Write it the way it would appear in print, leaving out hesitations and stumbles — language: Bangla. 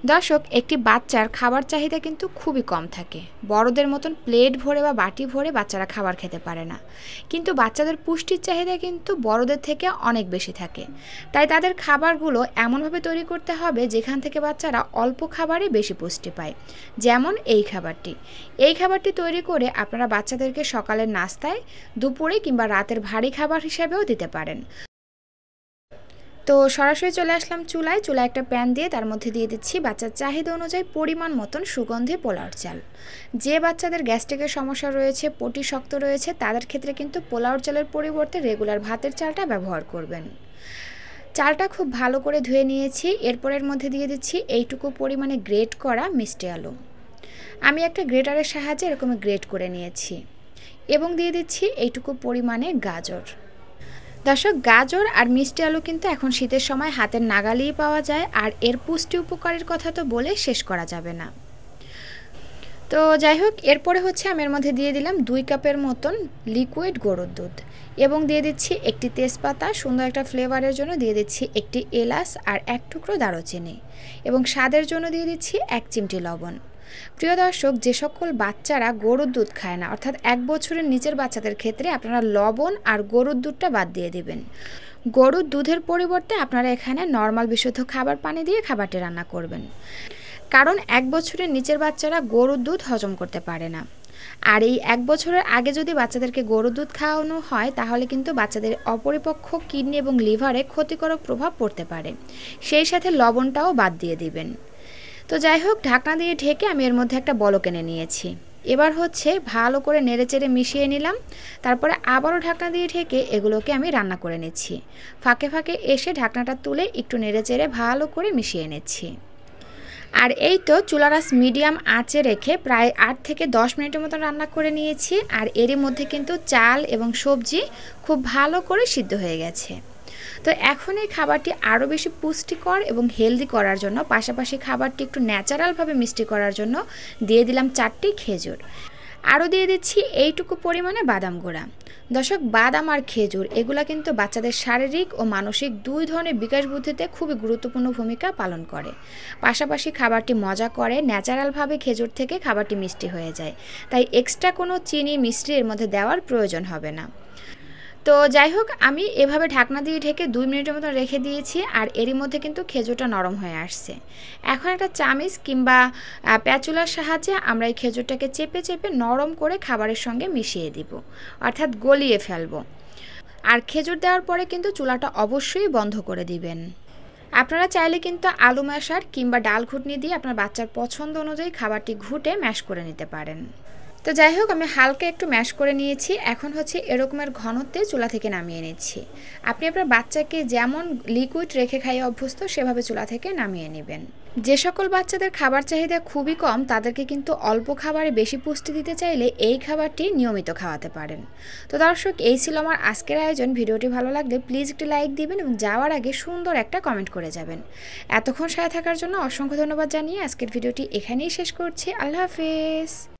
দর্শক, একটি বাচ্চার খাবার চাহিদা কিন্তু খুবই কম থাকে। বড়দের মতন প্লেট ভরে বা বাটি ভরে বাচ্চারা খাবার খেতে পারে না, কিন্তু বাচ্চাদের পুষ্টির চাহিদা কিন্তু বড়দের থেকে অনেক বেশি থাকে। তাই তাদের খাবারগুলো এমনভাবে তৈরি করতে হবে যেখান থেকে বাচ্চারা অল্প খাবারে বেশি পুষ্টি পায়। যেমন এই খাবারটি তৈরি করে আপনারা বাচ্চাদেরকে সকালের নাস্তায়, দুপুরে কিংবা রাতের ভারী খাবার হিসেবেও দিতে পারেন। তো সরাসরি চলে আসলাম চুলায় একটা প্যান দিয়ে তার মধ্যে দিয়ে দিচ্ছি বাচ্চার চাহিদা অনুযায়ী পরিমাণ মতন সুগন্ধি পোলাওর চাল। যে বাচ্চাদের গ্যাস্ট্রিকের সমস্যা রয়েছে, পটি শক্ত রয়েছে, তাদের ক্ষেত্রে কিন্তু পোলাওর চালের পরিবর্তে রেগুলার ভাতের চালটা ব্যবহার করবেন। চালটা খুব ভালো করে ধুয়ে নিয়েছি। এরপরের মধ্যে দিয়ে দিচ্ছি এইটুকু পরিমাণে গ্রেট করা মিষ্টি আলু। আমি একটা গ্রেটারের সাহায্যে এরকম গ্রেট করে নিয়েছি। এবং দিয়ে দিচ্ছি এইটুকু পরিমাণে গাজর। দর্শক, গাজর আর মিষ্টি আলু কিন্তু এখন শীতের সময় হাতের নাগালেই পাওয়া যায়, আর এর পুষ্টি উপকারের কথা তো বলে শেষ করা যাবে না। তো যাই হোক, এরপরে আমি এর মধ্যে দিয়ে দিলাম 2 কাপের মতন লিকুইড গরুর দুধ এবং দিয়ে দিচ্ছি একটি তেজপাতা, সুন্দর একটা ফ্লেভারের জন্য দিয়ে দিচ্ছি একটি এলাচ আর 1 টুকরো দারুচিনি এবং স্বাদের জন্য দিয়ে দিচ্ছি 1 চিমটি লবণ। প্রিয় দর্শক, যে সকল বাচ্চারা গরুর দুধ খায় না, অর্থাৎ 1 বছরের নিচের বাচ্চাদের ক্ষেত্রে আপনারা লবণ আর গরুর দুধটা বাদ দিয়ে দিবেন। গরুর দুধের পরিবর্তে আপনারা এখানে নর্মাল বিশুদ্ধ খাবার পানি দিয়ে খাবারটি রান্না করবেন, কারণ 1 বছরের নিচের বাচ্চারা গরুর দুধ হজম করতে পারে না। আর এই 1 বছরের আগে যদি বাচ্চাদেরকে গরুর দুধ খাওয়ানো হয়, তাহলে কিন্তু বাচ্চাদের অপরিপক্ক কিডনি এবং লিভারে ক্ষতিকারক প্রভাব পড়তে পারে। সেই সাথে লবণটাও বাদ দিয়ে দিবেন। তো যাই হোক, ঢাকনা দিয়ে ঢেকে আমি এর মধ্যে একটা বলক এনে নিয়েছি। এবার ভালো করে নেড়েচেড়ে মিশিয়ে নিলাম। তারপরে আবারও ঢাকনা দিয়ে ঢেকে এগুলোকে আমি রান্না করে নিচ্ছি। ফাঁকে ফাঁকে এসে ঢাকনাটা তুলে একটু নেড়েচেড়ে ভালো করে মিশিয়ে নিচ্ছি। আর এই তো চুলার আঁচ মিডিয়াম আঁচে রেখে প্রায় 8 থেকে 10 মিনিটের মতো রান্না করে নিয়েছি। আর এরই মধ্যে কিন্তু চাল এবং সবজি খুব ভালো করে সিদ্ধ হয়ে গেছে। তো এখন এই খাবারটি আরও বেশি পুষ্টিকর এবং হেলদি করার জন্য, পাশাপাশি খাবারটি একটু ন্যাচারালভাবে মিষ্টি করার জন্য দিয়ে দিলাম 4টি খেজুর। আরও দিয়ে দিচ্ছি এইটুকু পরিমাণে বাদাম গুঁড়া। দর্শক, বাদাম আর খেজুর এগুলা কিন্তু বাচ্চাদের শারীরিক ও মানসিক 2 ধরনের বিকাশ বুদ্ধিতে খুবই গুরুত্বপূর্ণ ভূমিকা পালন করে। পাশাপাশি খাবারটি মজা করে, ন্যাচারালভাবে খেজুর থেকে খাবারটি মিষ্টি হয়ে যায়, তাই এক্সট্রা কোনো চিনি মিষ্টি এর মধ্যে দেওয়ার প্রয়োজন হবে না। তো যাই হোক, আমি এভাবে ঢাকনা দিয়ে ঢেকে 2 মিনিটের মতো রেখে দিয়েছি। আর এরই মধ্যে কিন্তু খেজুরটা নরম হয়ে আসছে। এখন একটা চামিচ কিংবা প্যাচুলার সাহায্যে আমরা এই খেজুরটাকে চেপে চেপে নরম করে খাবারের সঙ্গে মিশিয়ে দিব, অর্থাৎ গলিয়ে ফেলবো। আর খেজুর দেওয়ার পরে কিন্তু চুলাটা অবশ্যই বন্ধ করে দিবেন। আপনারা চাইলে কিন্তু আলু ম্যাশার কিংবা ডাল ঘুটনি দিয়ে আপনার বাচ্চার পছন্দ অনুযায়ী খাবারটি ঘুটে ম্যাশ করে নিতে পারেন। তো যাই হোক, আমি হালকা একটু ম্যাশ করে নিয়েছি। এখন এরকমের ঘনত্বে চুলা থেকে নামিয়ে নিচ্ছি। আপনি আপনার বাচ্চাকে যেমন লিকুইড রেখে খাইয়ে অভ্যস্ত, সেভাবে চুলা থেকে নামিয়ে নেবেন। যে সকল বাচ্চাদের খাবার চাহিদা খুবই কম, তাদেরকে কিন্তু অল্প খাবারে বেশি পুষ্টি দিতে চাইলে এই খাবারটি নিয়মিত খাওয়াতে পারেন। তো দর্শক, এই ছিল আমার আজকের আয়োজন। ভিডিওটি ভালো লাগলে প্লিজ একটি লাইক দিবেন এবং যাওয়ার আগে সুন্দর একটা কমেন্ট করে যাবেন। এতক্ষণ সাথে থাকার জন্য অসংখ্য ধন্যবাদ জানিয়ে আজকের ভিডিওটি এখানেই শেষ করছি। আল্লাহ হাফেজ।